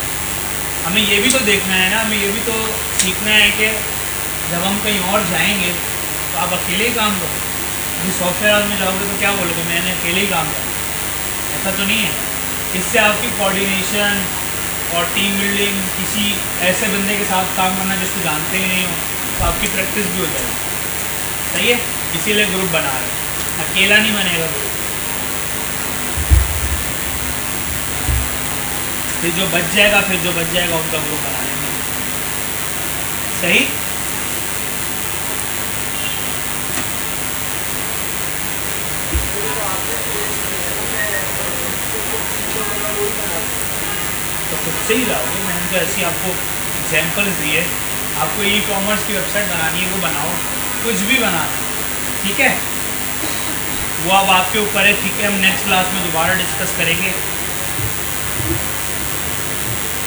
हमें ये भी तो देखना है ना, हमें ये भी तो सीखना है कि जब हम कहीं और जाएंगे तो आप अकेले ही काम करो। अभी सॉफ्टवेयर हाउस में जाओगे तो क्या बोलोगे, मैंने अकेले ही काम किया, ऐसा तो नहीं है। इससे आपकी कोऑर्डिनेशन और टीम बिल्डिंग, किसी ऐसे बंदे के साथ काम करना जिसको जानते ही नहीं हो, तो आपकी प्रैक्टिस भी हो जाएगी। सही है, इसीलिए ग्रुप बना रहे हैं, अकेला नहीं बनेगा ग्रुप। फिर जो बच जाएगा उनका ग्रुप बना लेंगे। सही, तो खुद से ही लाओगे। मैंने तो ऐसी आपको एग्जाम्पल दी है। आपको ई कॉमर्स की वेबसाइट बनानी है, वो बनाओ, कुछ भी बनाना। ठीक है, वो अब आपके ऊपर है। ठीक है, हम नेक्स्ट क्लास में दोबारा डिस्कस करेंगे।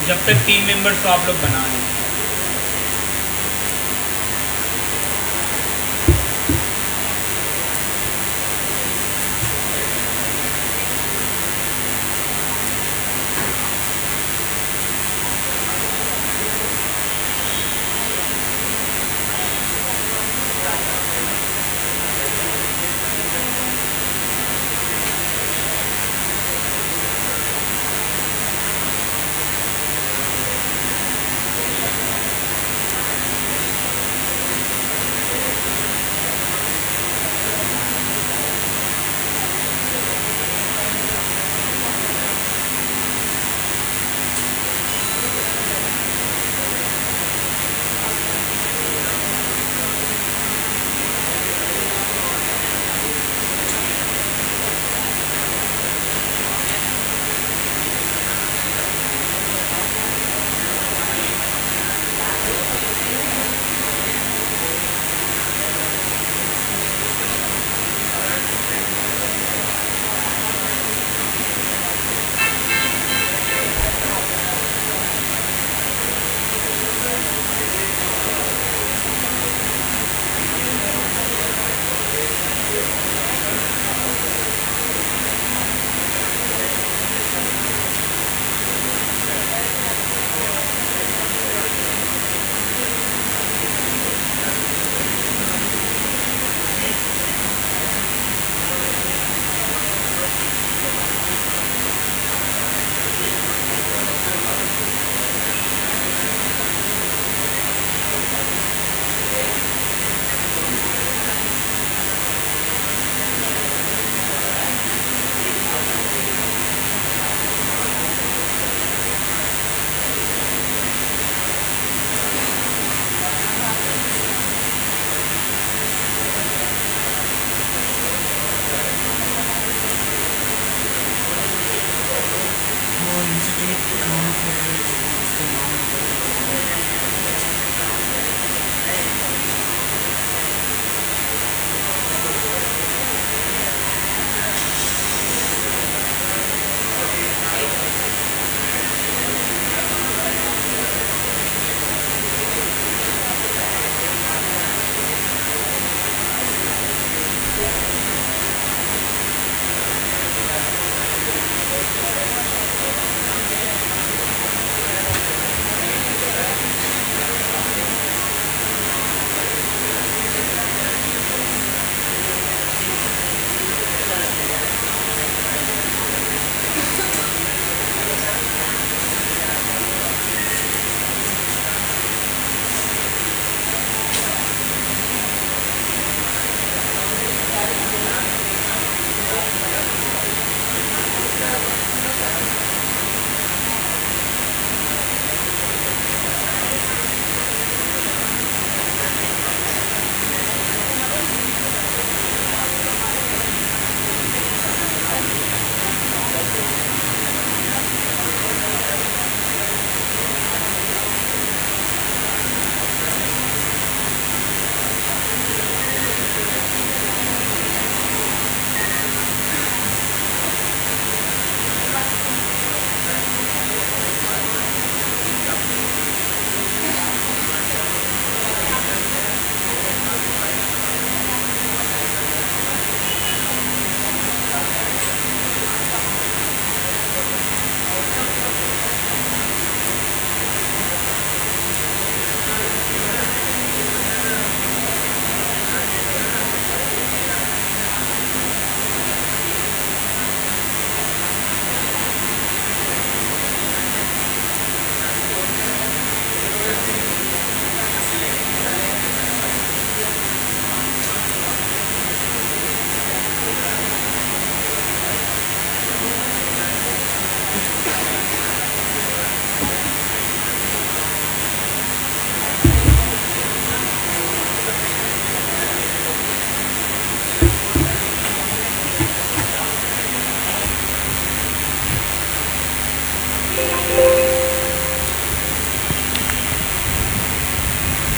जब तक टीम मेंबर्स तो आप लोग बना लें।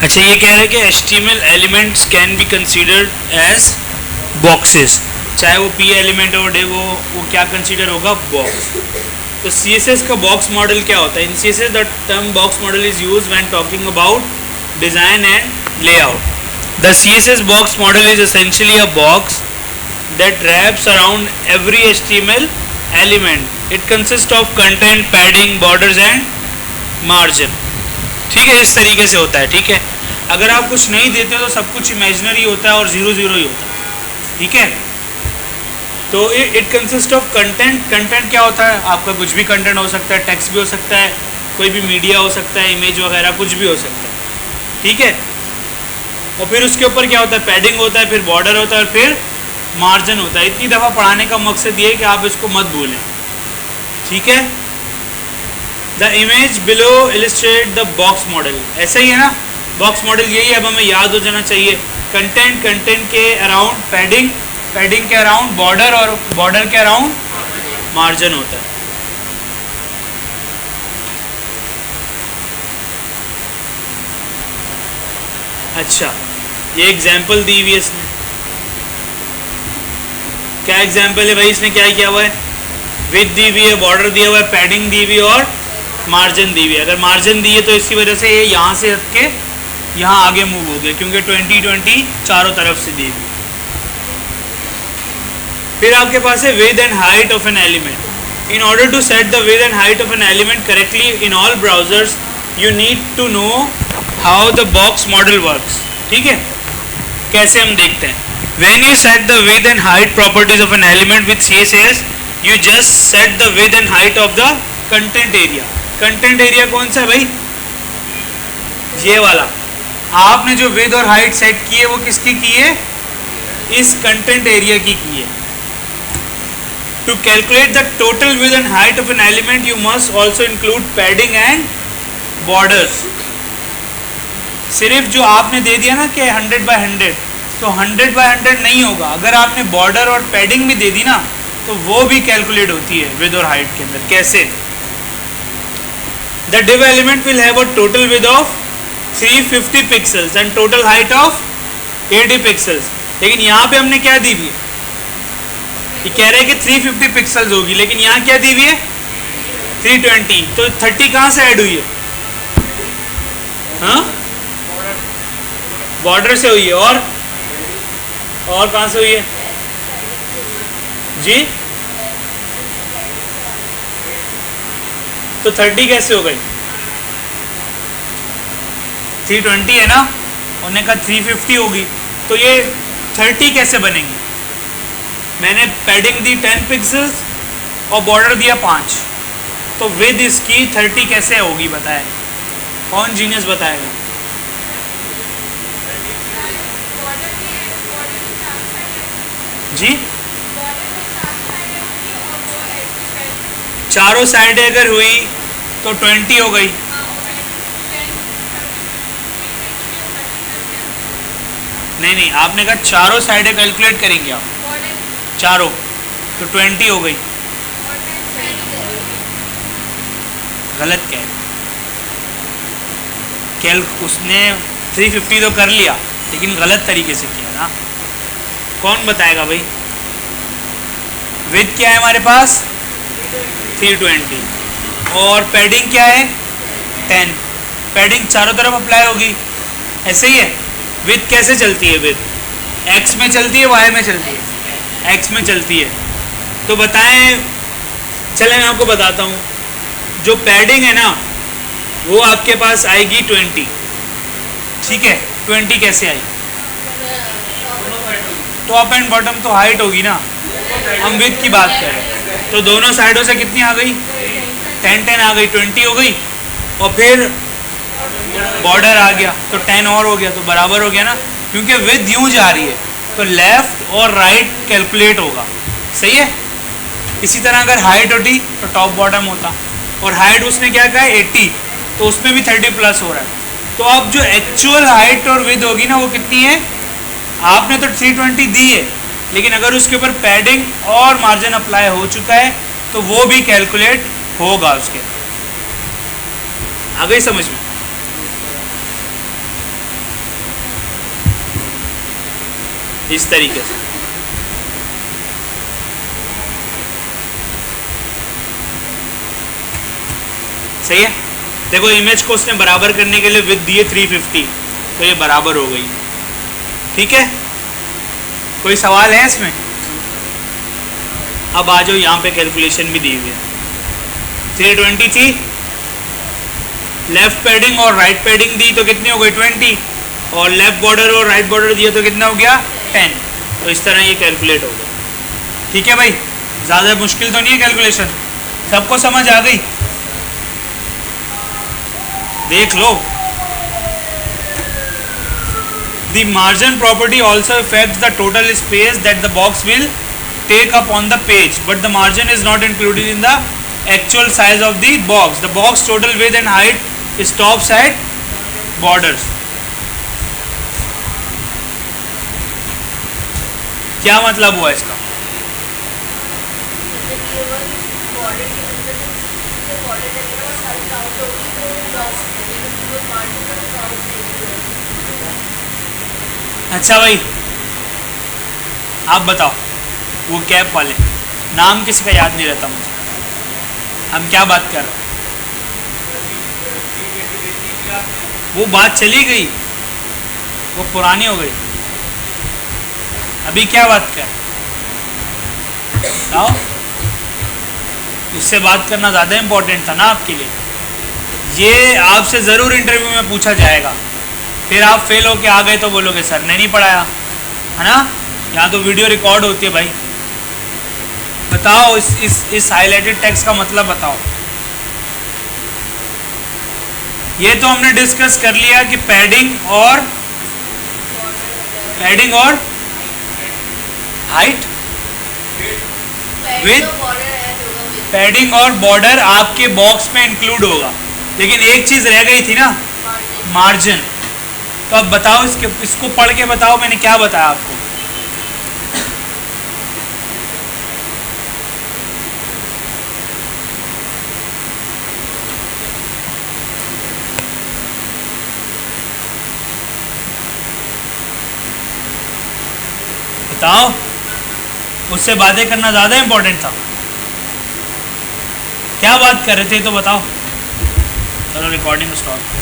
अच्छा, ये कह रहा है कि HTML elements can be considered as boxes, चाहे वो P एलिमेंट हो डे वो क्या कंसीडर होगा, बॉक्स। तो CSS का बॉक्स मॉडल क्या होता है? इन CSS the term box model is use when talking about design and layout. The CSS box model is essentially a box that wraps around every HTML element. It consists of content, padding, borders and margin. ठीक है, इस तरीके से होता है। ठीक है, अगर आप कुछ नहीं देते तो सब कुछ इमेजिनरी होता है और 0 0 ही होता है। ठीक है, तो it consist of content. Content क्या होता है? आपका कुछ भी कंटेंट हो सकता है, टेक्स्ट भी हो सकता है, कोई भी मीडिया हो सकता है, इमेज वगैरह कुछ भी हो सकता है। ठीक है, और फिर उसके ऊपर क्या होता है? पैडिंग होता है, फिर बॉर्डर होता है, और फिर मार्जिन होता है। इतनी दफ़ा पढ़ाने का मकसद ये है कि आप इसको मत भूलें। ठीक है, the image below illustrate the box model. ऐसा ही है ना, बॉक्स मॉडल यही है, अब हमें याद हो जाना चाहिए। कंटेंट, कंटेंट के अराउंड पैडिंग, पैडिंग के अराउंड बॉर्डर, और बॉर्डर के अराउंड मार्जिन होता है। अच्छा, ये एग्जाम्पल दी हुई है इसने। क्या एग्जाम्पल है भाई? इसने क्या किया हुआ है? विड्थ दी हुई है, बॉर्डर दिया हुआ है, पैडिंग दी हुई और मार्जिन दी हुई है। अगर मार्जिन दी है तो इसकी वजह से ये यहाँ से हट के यहाँ आगे मूव हो गया, क्योंकि 20-20 चारों तरफ से दी हुई। फिर आपके पास है width and height of an element. In order to set the width and height of an element correctly in all browsers you need to know how the box model works. ठीक है, कैसे हम देखते हैं? When you set the width and height properties of an element with CSS you just set the width and height of the content area. Content area कौन सा है भाई? ये वाला। आपने जो विड्थ और हाइट सेट की है वो किसकी की है? इस कंटेंट एरिया की है। To calculate the total width and height of an element you must also include padding and borders. सिर्फ जो आपने दे दिया ना कि 100/100, तो 100/100 नहीं होगा। अगर आपने बॉर्डर और पैडिंग भी दे दी ना तो वो भी कैलकुलेट होती है विड्थ और हाइट के अंदर। कैसे? The div element will have a total width of 350 pixels and total height of 80 pixels. लेकिन यहाँ पे हमने क्या दी हुई है? ये कह रहे हैं कि 350 पिक्सल्स होगी, लेकिन यहाँ क्या दी हुई है? 320। तो 30 कहाँ से ऐड हुई है? हाँ, बॉर्डर से हुई है। और कहाँ से हुई है जी? तो 30 कैसे हो गई? 320 है ना, उन्होंने कहा 350 होगी, तो ये 30 कैसे बनेंगी? मैंने पैडिंग दी 10 पिक्सल्स और बॉर्डर दिया 5, तो विद इसकी 30 कैसे होगी? बताए कौन जीनियस बताएगा? जी, चारों साइड अगर हुई तो 20 हो गई। नहीं, आपने कहा चारों साइडें कैलकुलेट करेंगे आप, चारों, तो 20 हो गई। गलत क्या है? उसने 350 तो कर लिया, लेकिन गलत तरीके से किया ना। कौन बताएगा भाई? विड्थ क्या है हमारे पास? 320 और पैडिंग क्या है? 10। पैडिंग चारों तरफ अप्लाई होगी, ऐसे ही है। विड्थ कैसे चलती है? विड्थ एक्स में चलती है, वाई में चलती है? एक्स में चलती है। तो बताएं, चलें मैं आपको बताता हूँ। जो पैडिंग है ना वो आपके पास आएगी 20। ठीक है, 20 कैसे आई? टॉप एंड बॉटम तो हाइट होगी ना, हम विड्थ की बात कर रहे हैं। तो दोनों साइडों से कितनी आ गई? 10 आ गई, 20 हो गई, और फिर बॉर्डर आ गया तो 10 और हो गया, तो बराबर हो गया ना। क्योंकि विड्थ यूं जा रही है तो लेफ्ट और राइट कैलकुलेट होगा, सही है। इसी तरह अगर हाइट होती तो टॉप बॉटम होता, और हाइट उसने क्या कहा है 80, तो उसमें भी 30 प्लस हो रहा है। तो अब जो एक्चुअल हाइट और विड्थ होगी ना वो कितनी है? आपने तो 320 दी है, लेकिन अगर उसके ऊपर पैडिंग और मार्जिन अप्लाई हो चुका है तो वो भी कैलकुलेट होगा उसके। आ गई समझ में? इस तरीके से। सही है। देखो इमेज को उसने बराबर करने के लिए विद दिए 350, तो ये बराबर हो गई। ठीक है, कोई सवाल है इसमें? अब आ जाओ, यहाँ पे कैलकुलेशन भी दी हुई है। 320 थी, लेफ्ट पैडिंग और राइट पैडिंग दी तो कितनी हो गई 20, और लेफ्ट बॉर्डर और राइट बॉर्डर दिया तो कितना हो गया 10। तो इस तरह ये कैलकुलेट हो गया। ठीक है भाई, ज़्यादा मुश्किल तो नहीं है कैलकुलेशन, सबको समझ आ गई? देख लो। The margin property also affects the total space that the box will take up on the page, but the margin is not included in the actual size of the box. The box total width and height stops at borders. क्या मतलब हुआ इसका? अच्छा भाई, आप बताओ, वो cab वाले नाम किसी का याद नहीं रहता मुझे, हम क्या बात कर रहे हैं? वो बात चली गई, वो पुरानी हो गई। अभी क्या बात कर बताओ? उससे बात करना ज़्यादा इम्पोर्टेंट था ना आपके लिए। ये आपसे ज़रूर इंटरव्यू में पूछा जाएगा, फिर आप फेल होके आ गए तो बोलोगे सर ने नहीं पढ़ाया, है ना? यहाँ तो वीडियो रिकॉर्ड होती है भाई। बताओ इस हाईलाइटेड टेक्स्ट का मतलब बताओ। ये तो हमने डिस्कस कर लिया कि पैडिंग और हाइट, विद पैडिंग और बॉर्डर आपके बॉक्स में इंक्लूड होगा, लेकिन एक चीज़ रह गई थी ना, मार्जिन। तो अब बताओ, इसको पढ़ के बताओ मैंने क्या बताया आपको। बताओ, उससे बातें करना ज़्यादा इम्पोर्टेंट था। क्या बात कर रहे थे तो बताओ। चलो रिकॉर्डिंग स्टॉप।